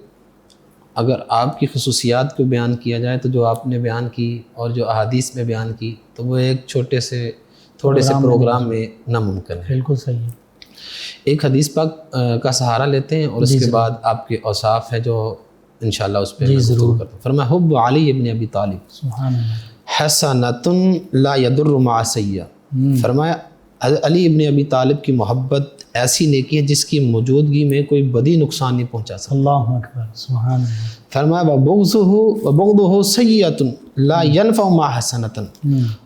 اگر آپ کی خصوصیات کو بیان کیا جائے تو جو آپ نے بیان کی اور جو احادیث میں بیان کی تو وہ ایک تھوڑے سے پروگرام میں ناممکن ہے۔
بالکل صحیح ہے۔
ایک حدیث پاک کا سہارا لیتے ہیں اور اس کے بعد آپ کے اوصاف ہے جو انشاءاللہ اس پہ ضرور کرتا ہوں۔ فرمایا حب علی ابن ابی طالب
سبحان اللہ،
حسنۃ لا یضر مع سیئہ۔ فرمایا علی ابن ابی طالب کی محبت ایسی نیکی ہے جس کی موجودگی میں کوئی بدی نقصان نہیں پہنچا سکتا۔
اللہ اکبر، سبحان اللہ۔
فرمایا وبغضہ سیئۃ لا ينفع مع حسنۃ،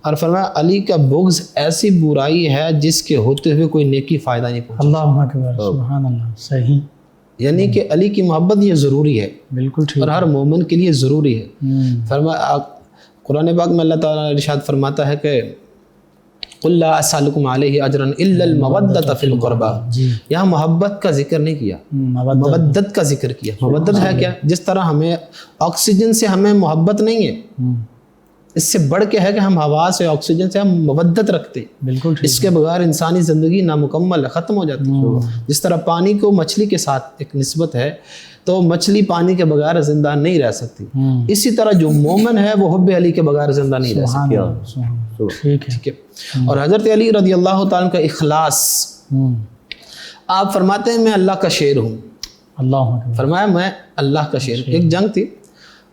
اور فرمایا علی کا بغض ایسی برائی ہے جس کے ہوتے ہوئے کوئی نیکی فائدہ نہیں پہنچا۔
اللہ اکبر، سبحان اللہ، صحیح۔
یعنی کہ علی کی محبت یہ ضروری ہے
بالکل ٹھیک،
اور ہر مومن کے لیے ضروری ہے۔ فرمایا قرآن پاک میں اللہ تعالیٰ ارشاد فرماتا ہے کہ قُلْ لَا أَسْأَلُكُمْ عَلَيْهِ أَجْرًا إِلَّا الْمَوَدَّةَ فِي الْقُرْبَى،
جی
یہاں محبت کا ذکر نہیں کیا، مودت کا ذکر کیا۔ مودت ہے کیا؟ جس طرح ہمیں آکسیجن سے ہمیں محبت نہیں ہے، اس سے بڑھ کے ہے کہ ہم ہوا سے آکسیجن سے ہم مودت رکھتے ہیں،
بالکل ٹھیک،
اس کے بغیر انسانی زندگی نامکمل ہے، ختم ہو جاتی ہے۔ جس طرح پانی کو مچھلی کے ساتھ ایک نسبت ہے تو مچھلی پانی کے بغیر زندہ نہیں رہ سکتی، اسی طرح جو مومن ہے وہ حب علی کے بغیر زندہ نہیں رہ سکتی،
ٹھیک ہے،
ٹھیک ہے۔ اور حضرت علی رضی اللہ تعالیٰ کا اخلاص، آپ فرماتے ہیں میں اللہ کا شیر ہوں،
اللہ اکبر،
فرمایا میں اللہ کا شیر ہوں۔ ایک جنگ تھی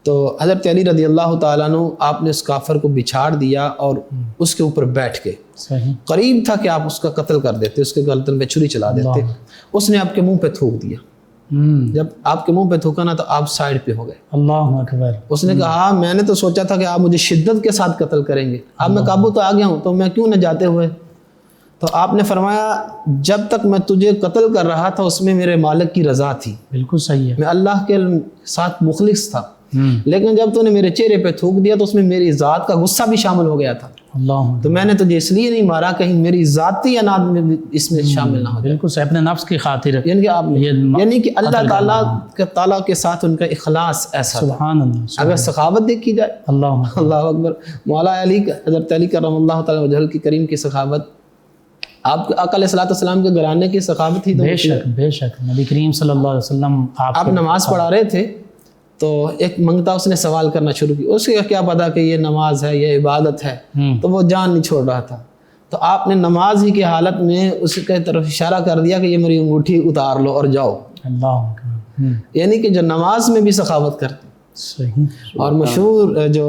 تو حضرت علی رضی اللہ تعالیٰ عنہ آپ نے اس کافر کو بچھاڑ دیا اور اس کے اوپر بیٹھ گئے،
صحیح،
قریب تھا کہ آپ اس کا قتل کر دیتے، اس کے گردن پہ چھری چلا دیتے، اس نے آپ کے منہ پہ تھوک دیا، جب آپ کے منہ پہ تھوکا نا تو آپ سائڈ پہ ہو گئے۔
اللہ اکبر،
اس نے کہا میں نے تو سوچا تھا کہ آپ مجھے شدت کے ساتھ قتل کریں گے، اب میں قابو تو آ گیا ہوں تو میں کیوں نہ جاتے ہوئے؟ تو آپ نے فرمایا جب تک میں تجھے قتل کر رہا تھا اس میں میرے مالک کی رضا تھی،
بالکل صحیح ہے،
میں اللہ کے ساتھ مخلص تھا، لیکن جب تو نے میرے چہرے پہ تھوک دیا تو اس میں میری ذات کا غصہ بھی شامل ہو گیا تھا،
اللہ
تو میں نے تجھے اس لیے نہیں مارا کہیں میری ذاتی اناد میں بھی اس میں شامل نہ ہو جائے،
بالکل صحیح، اپنے نفس کی خاطر،
یعنی کہ اللہ تعالیٰ کے ساتھ ان کا اخلاص ایسا تھا۔
سبحان اللہ،
اگر سخاوت دیکھی جائے،
اللہ
اللہ اکبر، مولا علی حضرت علی کرم اللہ تعالیٰ وجہ کی کریم کی سخاوت، آپ کے آقا علیہ الصلوۃ والسلام کے گھرانے کی سخاوت ہی تو
بے شک بے شک، نبی کریم صلی اللہ علیہ وسلم
آپ نماز پڑھا رہے تھے تو ایک منگتا اس نے سوال کرنا شروع کی، اس کو کیا پتا کہ یہ نماز ہے یہ عبادت ہے، تو وہ جان نہیں چھوڑ رہا تھا، تو آپ نے نماز ہی کی حالت میں اس کے طرف اشارہ کر دیا کہ یہ میری انگوٹھی اتار لو اور جاؤ،
اللہ اکبر،
یعنی کہ جو نماز میں بھی سخاوت کرتے۔
صحیح،
اور مشہور جو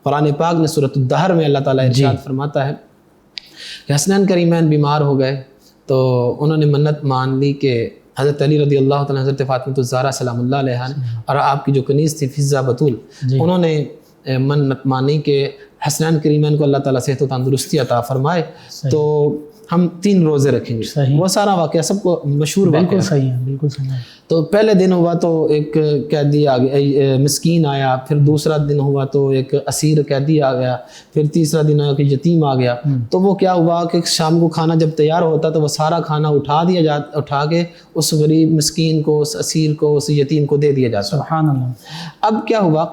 قرآن پاک میں سورۃ الدہر میں اللہ تعالیٰ ارشاد فرماتا ہے کہ حسنین کریمین بیمار ہو گئے تو انہوں نے منت مان لی کہ حضرت علی رضی اللہ تعالیٰ حضرت فاطمہ الزہرا سلام اللہ علیہ نے اور آپ کی جو کنیز تھی فضہ بطول، انہوں نے منت مانی کہ حسنین کریمین کو اللہ تعالیٰ صحت و تندرستی عطا فرمائے تو ہم 3 روزے رکھیں گے۔ وہ سارا واقعہ سب کو مشہور واقعہ،
بالکل صحیح ہے، بالکل صحیح ہے۔
تو پہلے دن ہوا تو ایک قیدی آ گیا، مسکین آیا، پھر دوسرا دن ہوا تو ایک اسیر قیدی آ گیا، پھر تیسرا دن آیا کہ یتیم آ گیا، تو وہ کیا ہوا کہ شام کو کھانا جب تیار ہوتا تو وہ سارا کھانا اٹھا کے اس غریب مسکین کو، اس اسیر کو، اس یتیم کو دے دیا جاتا۔
سبحان اللہ،
اب کیا ہوا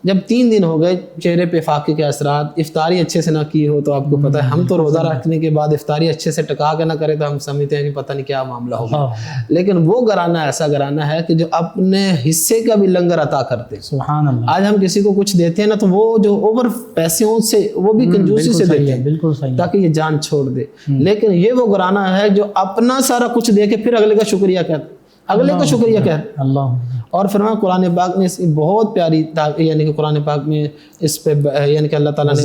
جب 3 دن ہو گئے، چہرے پہ فاقے کے اثرات، افطاری اچھے سے نہ کی ہو تو آپ کو پتہ ہے ہم تو روزہ رکھنے کے بعد افطاری اچھے سے ٹکا کے نہ کرے تو ہم سمجھتے ہیں کہ پتہ نہیں کیا معاملہ ہوگا، لیکن وہ گھرانہ ایسا گھرانہ ہے کہ جو اپنے حصے کا بھی لنگر عطا کرتے۔
سبحان اللہ،
آج ہم کسی کو کچھ دیتے ہیں نا تو وہ جو اوور پیسوں سے وہ بھی کنجوسی سے دیتے ہیں
بالکل صحیح،
تاکہ یہ جان چھوڑ دے، لیکن یہ وہ گھرانہ ہے جو اپنا سارا کچھ دے کے پھر اگلے کا شکریہ کہتے، اگلے کا شکریہ کہتے۔
اللہ،
اور فرمایا قرآن پاک میں اس کی بہت پیاری یعنی کہ قرآن پاک میں اس پہ یعنی کہ اللہ تعالیٰ نے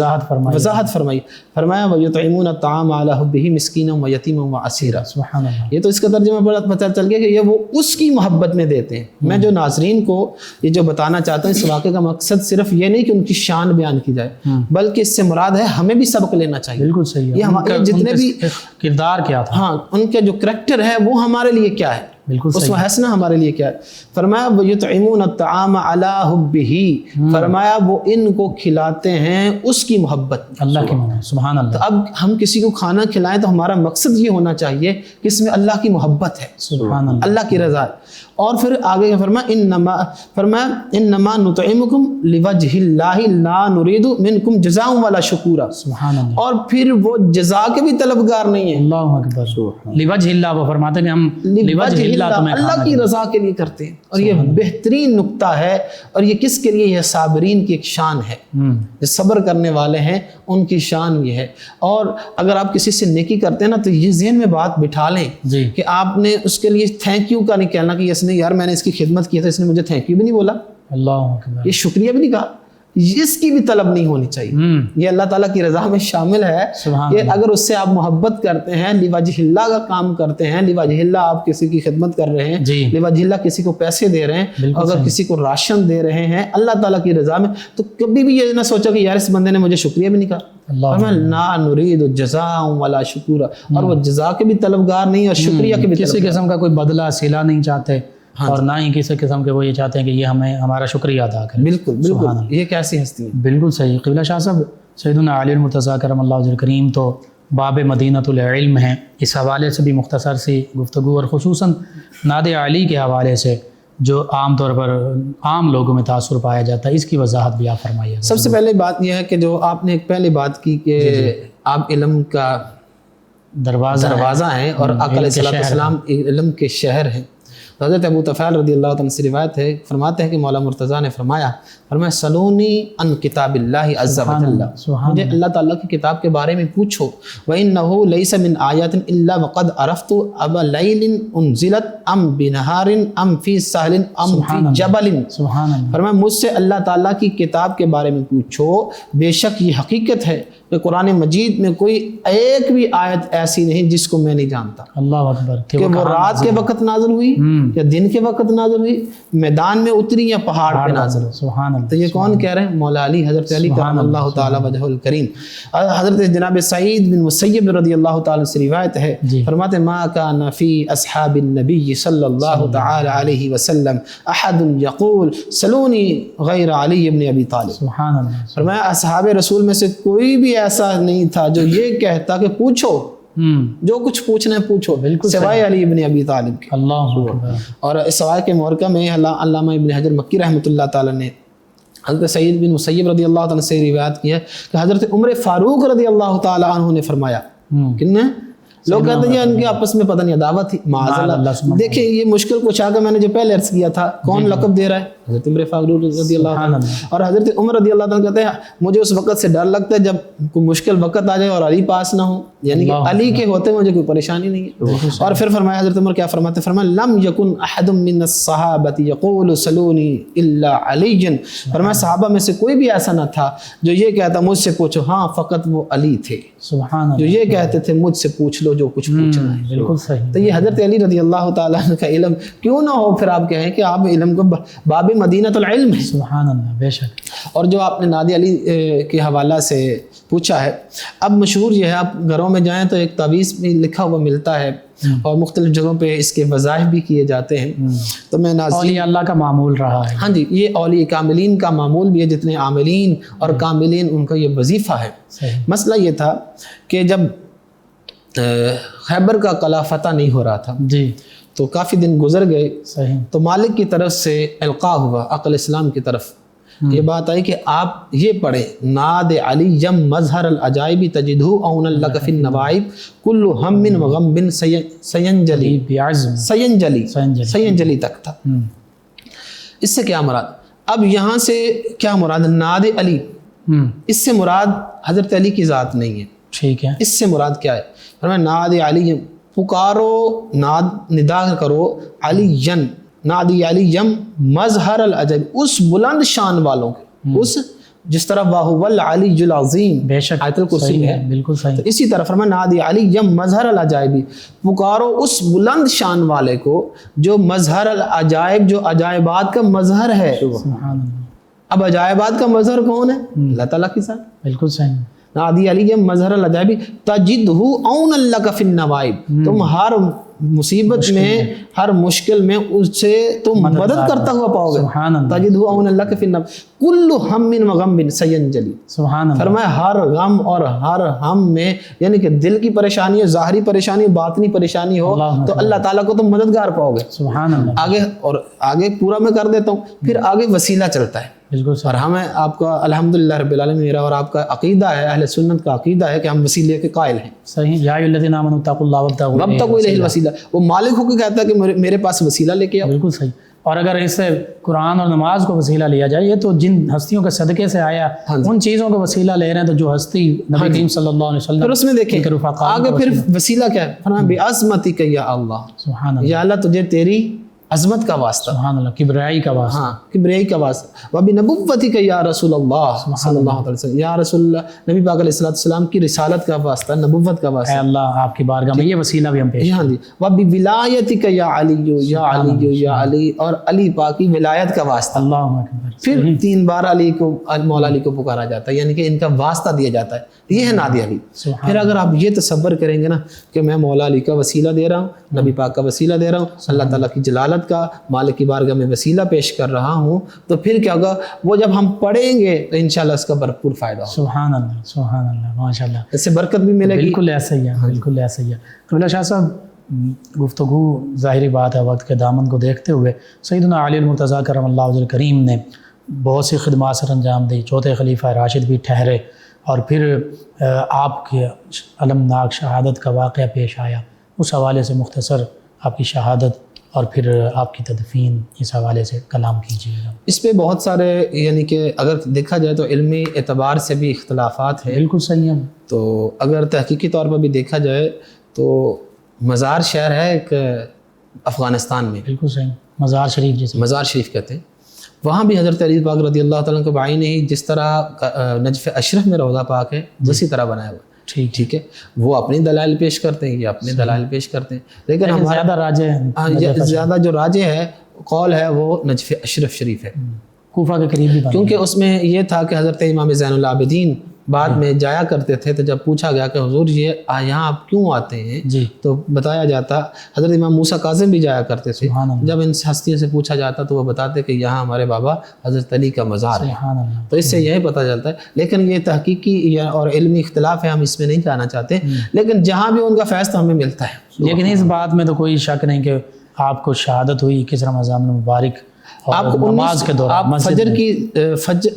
وضاحت فرمائی، فرمایا وَيُطْعِمُونَ الطَّعَامَ عَلَىٰ حُبِّهِ مِسْكِينًا وَيَتِيمًا وَأَسِيرًا۔
سبحان اللہ،
یہ تو اس کا ترجمہ پتہ چل گیا کہ یہ وہ اس کی محبت میں دیتے ہیں۔ میں جو ناظرین کو یہ جو بتانا چاہتا ہوں، اس واقعے کا مقصد صرف یہ نہیں کہ ان کی شان بیان کی جائے، بلکہ اس سے مراد ہے ہمیں بھی سبق لینا چاہیے۔
بالکل صحیح،
یہ ہمارے جتنے بھی
کردار کیا تھا،
ہاں ان کے جو کریکٹر ہے وہ ہمارے لیے کیا ہے،
بالکل
اس حسنہ ہمارے لیے کیا ہے۔ فرمایا وَيُطْعِمُونَ الطَّعَامَ عَلَىٰ حُبِّهِ، فرمایا وہ ان کو کھلاتے ہیں اس کی محبت،
اللہ کی محبت، سبحان اللہ۔
تو اب ہم کسی کو کھانا کھلائیں تو ہمارا مقصد یہ ہونا چاہیے کہ اس میں اللہ کی محبت ہے،
سبحان اللہ،
اللہ کی رضا ہے۔ اور پھر آگے فرمایا انما نطعمکم لوجہ اللہ لا نرید منکم جزاء ولا شکورا،
سبحان اللہ،
اور پھر وہ جزا کے بھی طلبگار نہیں ہیں،
اللہ اکبر، لوجہ اللہ، وہ فرماتے ہیں ہم لوجہ اللہ تمہیں
اللہ کی رضا کے لیے کرتے ہیں، اور یہ بہترین نقطہ ہے، اور یہ کس کے لیے؟ یہ صابرین کی ایک شان ہے، جو صبر کرنے والے ہیں ان کی شان یہ ہے۔ اور اگر آپ کسی سے نیکی کرتے ہیں نا تو یہ ذہن میں بات بٹھا لیں کہ آپ نے اس کے لیے تھینک یو کا نہیں کہنا کہ اس نے یار میں نے اس کی خدمت کی تھا اس نے مجھے تھینک یو بھی نہیں بولا،
اللہ اکبر،
یہ شکریہ بھی نہیں کہا، اس کی بھی طلب نہیں ہونی چاہیے۔ یہ اللہ تعالیٰ کی رضا میں شامل ہے کہ اگر اس سے آپ محبت کرتے ہیں، لوجہ اللہ کا کام کرتے ہیں، لوجہ اللہ آپ کسی کی خدمت کر رہے ہیں، لوجہ اللہ کسی کو پیسے دے رہے ہیں، اگر کسی کو راشن دے رہے ہیں اللہ تعالیٰ کی رضا میں، تو کبھی بھی یہ نہ سوچا کہ یار اس بندے نے مجھے شکریہ بھی نہیں کہا، لا نرید جزاء ولا شکورا، اور وہ جزا کے بھی طلبگار نہیں اور شکریہ کے بھی
کسی قسم کا کوئی بدلہ صلہ نہیں چاہتے، اور نہ ہی کسی قسم کے وہ یہ چاہتے ہیں کہ یہ ہمیں ہمارا شکریہ ادا کریں.
بالکل بالکل, یہ کیسی ہستی ہے.
بالکل صحیح. قبلہ شاہ صاحب سیدنا علی المرتضیٰ کرم اللہ وجہ الکریم تو باب مدینۃ العلم ہیں. اس حوالے سے بھی مختصر سی گفتگو, اور خصوصاً نعت علی کے حوالے سے جو عام طور پر عام لوگوں میں تاثر پایا جاتا ہے, اس کی وضاحت بھی آپ فرمائیے.
سب سے پہلے بات یہ ہے کہ جو آپ نے ایک پہلے بات کی کہ آپ علم کا دروازہ ہیں اور آقا علیہ السلام علم کے شہر ہیں. حضرت ابو طفیل رضی اللہ عنہ سے روایت ہے, فرماتے ہیں کہ مولا مرتضیٰ نے فرمایا سلونی ان کتاب اللہ عز و جل, مجھے اللہ تعالیٰ کی کتاب کے بارے میں پوچھو. وَإِنَّهُ لَيْسَ مِنْ آيَاتٍ إِلَّا وَقَدْ عَرَفْتُ أَبَ لَيْلٍ أُنزِلَتْ أَمْ بِنَهَارٍ أَمْ فِي سَهْلٍ أَمْ فِي جَبَلٍ. فرمایا مجھ سے اللہ تعالیٰ کی کتاب کے بارے میں پوچھو, بے شک یہ حقیقت ہے کہ قرآن مجید میں کوئی ایک بھی آیت ایسی نہیں جس کو میں نہیں جانتا.
اللہ اکبر.
کہ وہ رات کے وقت نازل ہوئی یا دن کے وقت نازل ہوئی, میدان میں اتری یا پہاڑ پہ نازل ہوئی.
سبحان اللہ.
تو یہ کون کہہ رہے ہیں؟ مولا علی, حضرت علی کرم اللہ تعالی وجہ الکریم. حضرت جناب سعید بن مسیب رضی اللہ تعالی سے روایت ہے, فرماتے ما کان فی اصحاب النبی صلی اللہ تعالی علیہ وسلم احد یقول سلونی غیر علی ابن ابی طالب.
سبحان اللہ.
فرمایا اصحاب رسول میں سے کوئی بھی ایسا نہیں تھا جو یہ کہتا کہ پوچھو, جو کچھ پوچھنا ہے پوچھو, سوائے علی ابن ابی طالب کے.
اللہ اکبر.
اور اس سوائے کے مورکہ میں علامہ ابن حجر مکی رحمۃ اللہ تعالی نے حضرت سعید بن مسیب رضی اللہ عنہ سے روایت کی ہے کہ حضرت عمر فاروق رضی اللہ تعالی عنہ نے فرمایا, کن نے لوگ کہتے ہیں ان کے آپس میں پتہ نہیں عداوت تھی, معاذ اللہ. دیکھیں یہ مشکل کچھ آگے میں نے جو پہلے عرض کیا تھا, کون لقب دے رہا ہے؟ حضرت عمر فاروق رضی اللہ عنہ. اور حضرت عمر رضی اللہ عنہ کہتے ہیں مجھے اس وقت سے ڈر لگتا ہے جب کوئی مشکل وقت آ جائے اور علی پاس نہ ہو, یعنی کہ علی کے ہوتے مجھے کوئی پریشانی نہیں ہے. اور پھر فرمایا حضرت عمر کیا فرماتے, فرمایا لم یکن احد من الصحابہ یقول سلونی الا علی. فرمایا صحابہ میں سے کوئی بھی ایسا نہ تھا جو یہ کہتا مجھ سے پوچھو, ہاں فقط وہ علی تھے
سبحان
جو یہ کہتے تھے مجھ سے پوچھ لو جو کچھ پوچھنا ہے.
بالکل صحیح.
تو یہ حضرت علی رضی اللہ تعالیٰ عنہ کا علم کیوں نہ ہو, پھر آپ کہیں کہ آپ علم کو باب مدینۃ العلم ہے.
سبحان اللہ. بے شک.
اور جو آپ نے نادی علی کے حوالہ سے پوچھا ہے, اب مشہور یہ ہے, آپ گھروں میں جائیں تو ایک تعویذ بھی لکھا ہوا ملتا ہے اور مختلف جگہوں پہ اس کے وظائف بھی کیے جاتے ہیں. تو میں
اولیاء اللہ کا معمول رہا ہے.
ہاں جی, یہ اولیاء کاملین کا معمول بھی ہے, جتنے عاملین اور کاملین ان کا یہ وظیفہ ہے. مسئلہ یہ تھا کہ جب خیبر کا قلعہ فتح نہیں ہو رہا تھا
جی,
تو کافی دن گزر گئے.
صحیح.
تو مالک کی طرف سے القاء ہوا عقل اسلام کی طرف, یہ بات آئی کہ آپ یہ پڑھیں ناد علی یم مظہر العجائب تجدہ اون لک فی النوائب کل ہم و غم سینجلی سینجلی تک تھا. اس سے کیا مراد؟ اب یہاں سے کیا مراد؟ ناد علی, اس سے مراد حضرت علی کی ذات نہیں ہے.
ٹھیک ہے.
اس سے مراد کیا ہے؟ فرمایا ناد علی, پکارو ناد ندا کرو علی ین, نادی علی یم مظہر العجب, اس بلند شان والوں کے, اس جس طرح واہو العلی العظیم
بے شک
آیت الکرسی ہے.
بالکل صحیح.
تو اسی طرح فرمایا نادی علی یم مظہر العجائب, پکارو اس بلند شان والے کو جو مظہر العجائب, جو عجائبات کا مظہر ہے.
سبحان اللہ.
اب عجائبات کا مظہر کون ہے؟ اللہ تعالیٰ کی ذات.
بالکل صحیح.
نادی علی مظہر العجائب تجدہ اون لک فی النوائب, تم ہر مصیبت میں ہر مشکل میں اس سے تم مدد کرتا ہوا پاؤ گے.
سبحان اللہ.
تجدہ اون لک فی النوائب کل ہم و غم سینجلی.
سبحان اللہ.
فرمایا ہر غم اور ہر ہم میں, یعنی کہ دل کی پریشانی ہو, ظاہری پریشانی ہو, باطنی پریشانی ہو, تو اللہ تعالیٰ کو تم مددگار پاؤ گے.
سبحان اللہ.
آگے اور آگے پورا میں کر دیتا ہوں, پھر آگے وسیلہ چلتا ہے.
بالکل.
اور ہمیں آپ کا الحمدللہ رب العالمین, میرا اور آپ کا عقیدہ ہے, اہل سنت کا عقیدہ ہے کہ ہم وسیلے کے قائل ہیں.
صحیح. یا ایھا الذین آمنوا اتقوا اللہ
وابتغوا الیہ الوسیلہ, وہ مالک ہو کے کہتا ہے کہ میرے پاس وسیلہ لے کے آؤ.
بالکل صحیح. اور اگر اس سے قرآن اور نماز کو وسیلہ لیا جائے, یہ تو جن ہستیوں کے صدقے سے آیا ان چیزوں کو وسیلہ لے رہے ہیں, تو جو ہستی نبی کریم صلی اللہ علیہ وسلم,
پھر اس میں دیکھیں آگے پھر وسیلہ کیا ہے؟ فرمایا بعظمتک یا اللہ,
سبحان اللہ.
یا اللہ تجھے تیری عظمت کا واسطہ,
سبحان اللہ, کبریائی کا واسطہ,
ہاں کبریائی کا واسطہ. وبنبوتک یا رسول اللہ صلی اللہ علیہ وسلم, یا رسول اللہ, نبی پاک علیہ السلام کی رسالت کا واسطہ, نبوت کا واسطہ.
اے اللہ آپ کی بارگاہ میں یہ وسیلہ بھی ہم پیش.
ہاں جی. وبولایتک یا علی, یا علی, یا علی, اور علی پاک کی ولایت کا واسطہ.
اللہ اکبر.
پھر 3 بار علی کو, مولا علی کو پکارا جاتا ہے, یعنی کہ ان کا واسطہ دیا جاتا ہے. یہ ہے نادی علی. پھر اگر آپ یہ تصور کریں گے نا کہ میں مولا علی کا وسیلہ دے رہا ہوں نبی پاک کا وسیلہ دے رہا ہوں، اللہ تعالیٰ کی جلالت کا مالک کی بارگاہ میں وسیلہ پیش کر رہا ہوں، تو پھر کیا ہوگا، وہ جب ہم پڑھیں گے تو انشاءاللہ اس کا بھرپور فائدہ ہوگا۔
سبحان اللہ، سبحان اللہ، ماشاء اللہ،
اس سے برکت بھی ملے گی۔
بالکل ایسا ہی ہے، بالکل ایسا ہی ہے۔ قبلہ شاہ صاحب، گفتگو ظاہری بات ہے وقت کے دامن کو دیکھتے ہوئے سیدنا علی المرتضیٰ کرم اللہ وجہ کریم نے بہت سی خدمات سر انجام دی، چوتھے خلیفہ راشد بھی ٹھہرے، اور پھر آپ کے المناک شہادت کا واقعہ پیش آیا، اس حوالے سے مختصر آپ کی شہادت اور پھر آپ کی تدفین، اس حوالے سے کلام کیجیے گا۔
اس پہ بہت سارے یعنی کہ اگر دیکھا جائے تو علمی اعتبار سے بھی اختلافات ہیں،
بالکل صحیح ہے۔
تو اگر تحقیقی طور پر بھی دیکھا جائے تو مزار شہر ہے ایک افغانستان میں،
بالکل صحیح، مزار شریف جیسے
مزار شریف کہتے ہیں، وہاں بھی حضرت علی پاک رضی اللہ تعالیٰ کے بعین ہی جس طرح نجف اشرف میں روضہ پاک ہے اسی طرح بنایا ہوا ہے، ٹھیک ہے، وہ اپنی دلائل پیش کرتے ہیں، یہ اپنے دلائل پیش کرتے ہیں، لیکن ہمارا
زیادہ راجے ہیں،
زیادہ جو راجے ہے قول ہے وہ نجف اشرف شریف ہے،
کوفہ کے قریب بھی بنا،
کیونکہ اس میں یہ تھا کہ حضرت امام زین العابدین بعد میں جایا کرتے تھے، تو جب پوچھا گیا کہ حضور یہ یہاں آپ کیوں آتے ہیں،
جی،
تو بتایا جاتا حضرت امام موسیٰ کاظم بھی جایا کرتے تھے،
سبحان اللہ،
جب ان ہستیوں سے پوچھا جاتا تو وہ بتاتے کہ یہاں ہمارے بابا حضرت علی کا مزار ہے،
سبحان اللہ۔
تو اس سے یہی پتہ چلتا ہے، لیکن یہ تحقیقی اور علمی اختلاف ہے، ہم اس میں نہیں جانا چاہتے، لیکن جہاں بھی ان کا فیض تو ہمیں ملتا ہے۔
لیکن اس بات میں تو کوئی شک نہیں کہ آپ کو شہادت ہوئی 21 رمضان المبارک،
آپ
اور
کو
نماز کے دوران
آپ فجر کی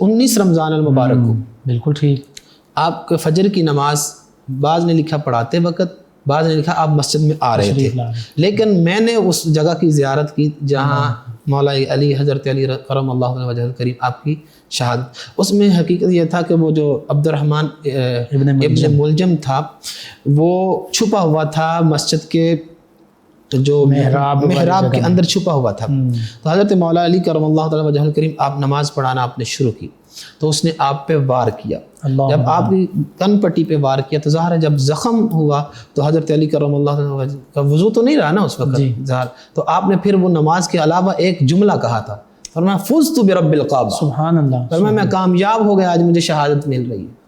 19 رمضان المبارک کو
بالکل ٹھیک،
آپ کے فجر کی نماز بعض نے لکھا پڑھاتے وقت، بعض نے لکھا آپ مسجد میں آ رہے تھے، لیکن میں نے اس جگہ کی زیارت کی جہاں مولا علی حضرت علی کرم اللہ وجہ کریم آپ کی شہادت، اس میں حقیقت یہ تھا کہ وہ جو عبد الرحمن ابن ملجم تھا وہ چھپا ہوا تھا مسجد کے جو محراب کے اندر چھپا ہوا تھا، تو حضرت مولا علی کرم اللہ تعالیٰ وجہ کریم آپ نماز پڑھانا آپ نے شروع کی، تو اس نے آپ پہ وار کیا، جب آپ کی کن پٹی پہ وار کیا تو ظاہر ہے جب زخم ہوا تو حضرت علی کرم اللہ تعالیٰ کا وضو تو نہیں رہا نا اس وقت ظاہر، تو آپ نے پھر وہ نماز کے علاوہ ایک جملہ کہا تھا، فرمایا فزت برب الکعبہ،
سبحان اللہ،
فرمایا میں کامیاب ہو گیا، آج مجھے شہادت مل رہی ہے،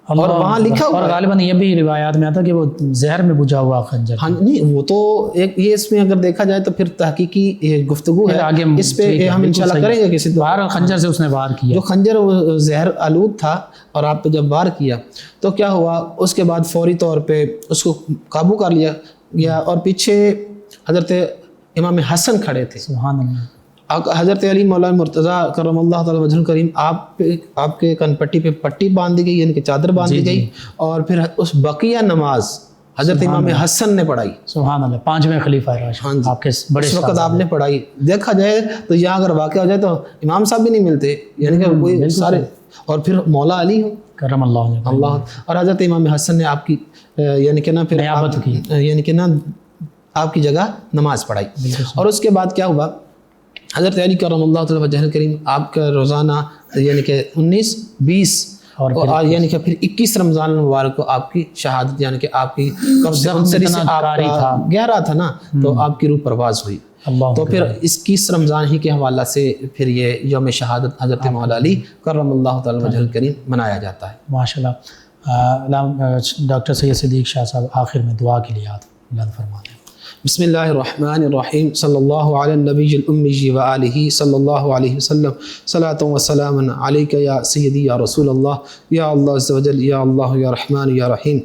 اور وہاں لکھا ہوا، اور
غالباً یہ بھی روایات میں آتا کہ وہ زہر میں بجھا ہوا خنجر،
ہاں نہیں وہ تو ایک یہ اس میں اگر دیکھا جائے تو پھر تحقیقی گفتگو ہے، اس پہ ہم انشاءاللہ کریں گے کسی
بہر خنجر سے اس نے وار کیا،
جو خنجر وہ زہر آلود تھا، اور آپ پہ جب وار کیا تو کیا ہوا، اس کے بعد فوری طور پہ اس کو قابو کر لیا گیا، اور پیچھے حضرت امام حسن کھڑے تھے،
سبحان اللہ،
حضرت علی مولا مرتضیٰ کرم اللہ تعالیٰ وجہ کریم آپ کے کن پٹی پہ پٹی باندھ دی گئی، یعنی کہ چادر باندھ دی گئی، اور پھر اس بقیہ نماز حضرت امام حسن نے پڑھائی،
سبحان اللہ، 5ویں خلیفہ راشد آپ کے بڑے
اس وقت آپ نے پڑھائی۔ دیکھا جائے تو یہاں اگر واقع ہو جائے تو امام صاحب بھی نہیں ملتے، یعنی کہ کوئی سارے، اور پھر مولا علی ہوں
کرم اللہ،
اور حضرت امام حسن نے آپ کی یعنی کہ نا پھر یعنی کہ نا آپ کی جگہ نماز پڑھائی، اور اس کے بعد کیا ہوا، حضرت علی کرم اللہ تعالیٰ وجہ کریم آپ کا روزانہ یعنی کہ 19 20 اور یعنی کہ پھر 21 رمضان المبارک کو آپ کی شہادت، یعنی کہ آپ کی گہرا تھا نا، تو آپ کی روح پرواز ہوئی، تو پھر 21 رمضان ہی کے حوالہ سے پھر یہ یوم شہادت حضرت مولا علی کرم اللہ تعالیٰ وجہ کریم منایا جاتا ہے۔
ماشاء اللہ۔ ڈاکٹر سید صدیق شاہ صاحب آخر میں دعا کے لیے یاد فرما دیں۔
بسم اللہ الرحمن الرحیم، صلی اللہ علی النبی الامی و آلہ صلی اللہ علیہ وسلم، صلاۃ و سلام علیک یا سیدی یا رسول اللہ، یا اللہ عز و جل، یا اللہ یا رحمان یا رحیم۔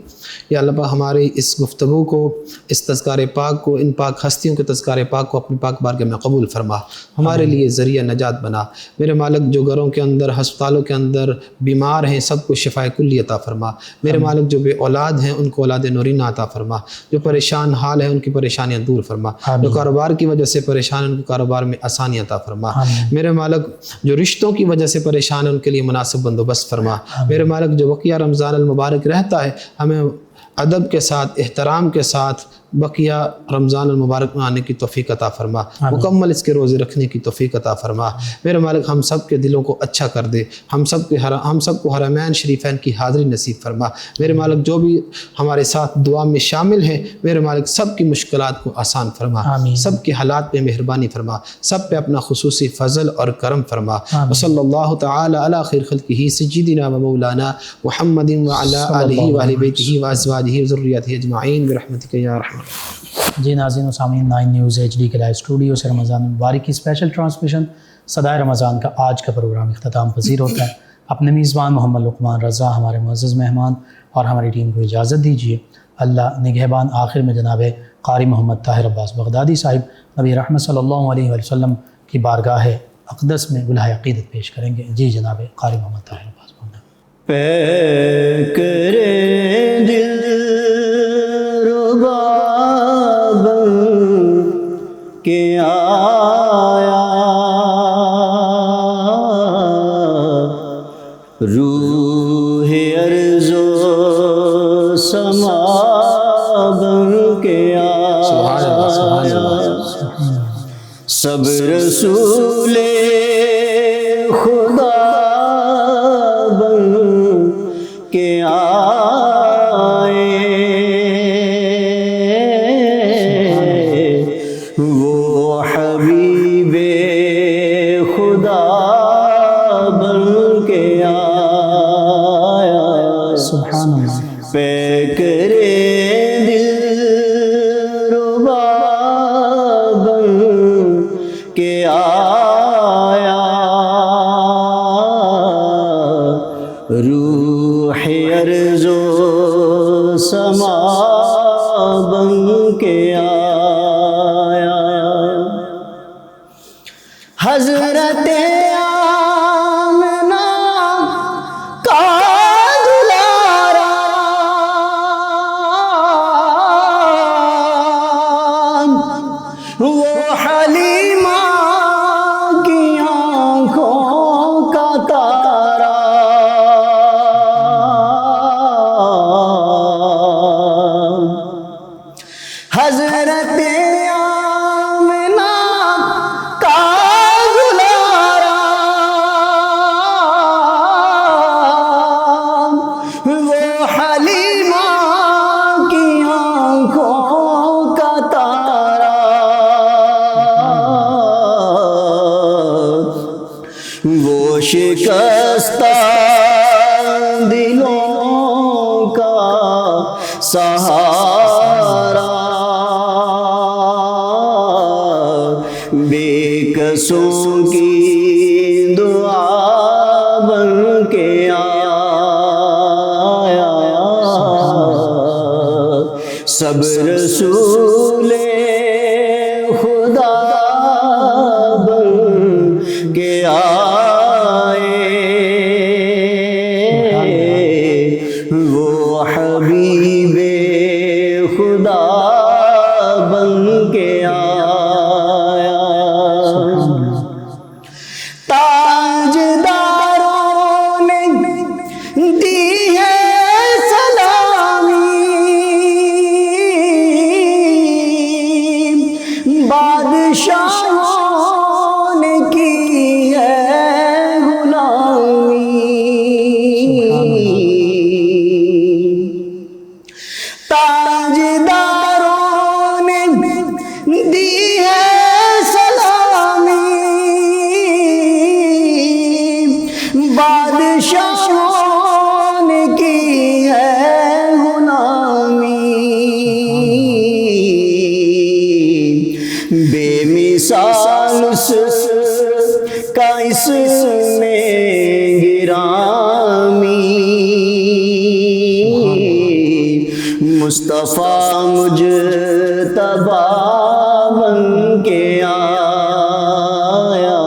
یا اللہ ہمارے اس گفتگو کو، اس تذکار پاک کو، ان پاک ہستیوں کے تذکار پاک کو اپنی پاک بارگاہ میں قبول فرما، ہمارے لیے ذریعہ نجات بنا۔ میرے مالک جو گھروں کے اندر، ہسپتالوں کے اندر بیمار ہیں سب کو شفائے کلی عطا فرما۔ میرے مالک جو بے اولاد ہیں ان کو اولاد نورینہ عطا فرما، جو پریشان حال ہیں ان کی پریشانیاں دور فرما، جو کاروبار کی وجہ سے پریشان ان کو کاروبار میں آسانی عطا فرما۔ میرے مالک جو رشتوں کی وجہ سے پریشان ہیں ان کے لیے مناسب بندوبست فرما۔ میرے مالک جو بقیہ رمضان المبارک رہتا ہے ہمیں ادب کے ساتھ، احترام کے ساتھ بقیہ رمضان المبارک میں آنے کی توفیق عطا فرما، مکمل اس کے روزے رکھنے کی توفیق عطا فرما۔ میرے مالک ہم سب کے دلوں کو اچھا کر دے، ہم سب کو حرمین شریفین کی حاضری نصیب فرما۔ میرے مالک جو بھی ہمارے ساتھ دعا میں شامل ہیں میرے مالک سب کی مشکلات کو آسان فرما، سب کے حالات پہ مہربانی فرما، سب پہ اپنا خصوصی فضل اور کرم فرما۔ وصلی اللہ تعالی علی خیر خلقہ سیدنا و مولانا محمد وعلی آلہ وآلہ بیتہ وازواجہ وذریتہ اجمعین برحمتک یا ارحم الراحمین۔
جی ناظرین و سامعین، 9 نیوز HD کے لائیو اسٹوڈیو سے رمضان مبارک کی اسپیشل ٹرانسمیشن صدائے رمضان کا آج کا پروگرام اختتام پذیر ہوتا ہے۔ اپنے میزبان محمد لقمان رضا، ہمارے معزز مہمان اور ہماری ٹیم کو اجازت دیجیے۔ اللہ نگہبان۔ آخر میں جناب قاری محمد طاہر عباس بغدادی صاحب نبی رحمت صلی اللہ علیہ وآلہ وسلم کی بارگاہ اقدس میں گلہ عقیدت پیش کریں گے۔ جی جناب قاری محمد طاہر عباس بغدادی۔
پے کرے دل ربا بن کے آیا، روح ارض و سما بن کے آیا، سب رسول خدا بن کے آئے، وہ حبیب خدا بن کے آیا،
سبحان اللہ۔
پے کرے دل ربا بن کے آیا، روح ارض و سما بن کے آیا، حضرت آمنہ کا دلارا، وہ حلیمہ کی آنکھوں کا تارا، حضرت آمنہ کا دلارا، وہ حلیمہ کی آنکھوں کا تارا، وہ شکستہ دلوں کا سہارا، بے کسوں کی دعا بن کے آیا، سب رسول خدا بن کے آئے، وہ حبیب خدا بن کے آیا، تاجداروں نے دی ہے سلامی، بادشاہوں نے کی ہے غلامی، تاجداروں نے دی ہے سلامی، بادشاہوں نے کی ہے غلامی، بے مثال اس کا اس میں گرامی، مصطفیٰ مجتبیٰ بن کے آیا،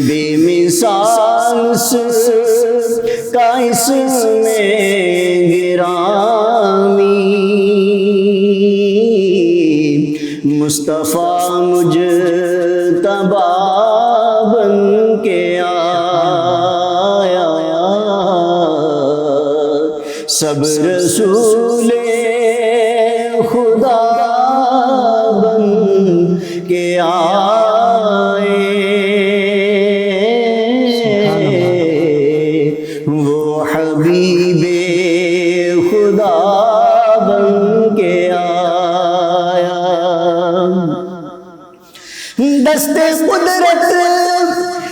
بے مثال اس کا اس میں گرامی، مصطفیٰ مجتبیٰ بن کے آیا، سب رسول خدا بن کے آئے، وہ حبیب خدا بن کے آیا، دست قدرت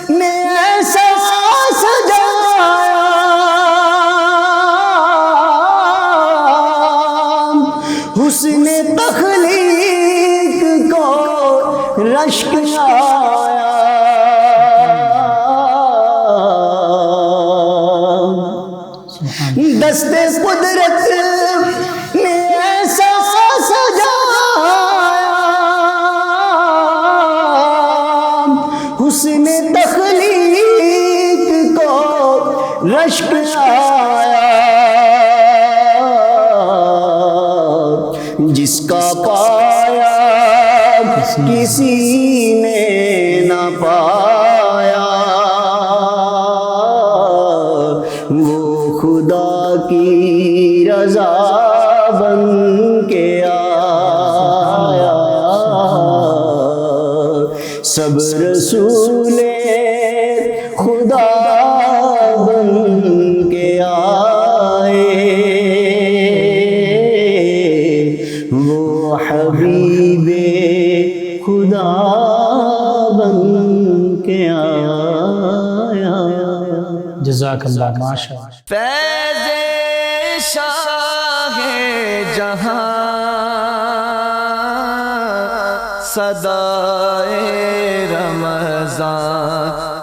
نے ایسا سجایا، رشک آیا، دست قدرت نے ایسا سجایا، حسن تخلیق کو رشک آیا، جس کا پایا کسی نے نہ پایا، وہ خدا کی رضا بن کے آیا، سب رسول خدا بن کے آئے، وہ حبیب خدا بن کے آیا۔
جزاک اللہ، ماشاء اللہ۔
فیض شاہ جہاں، صدائے رمضان،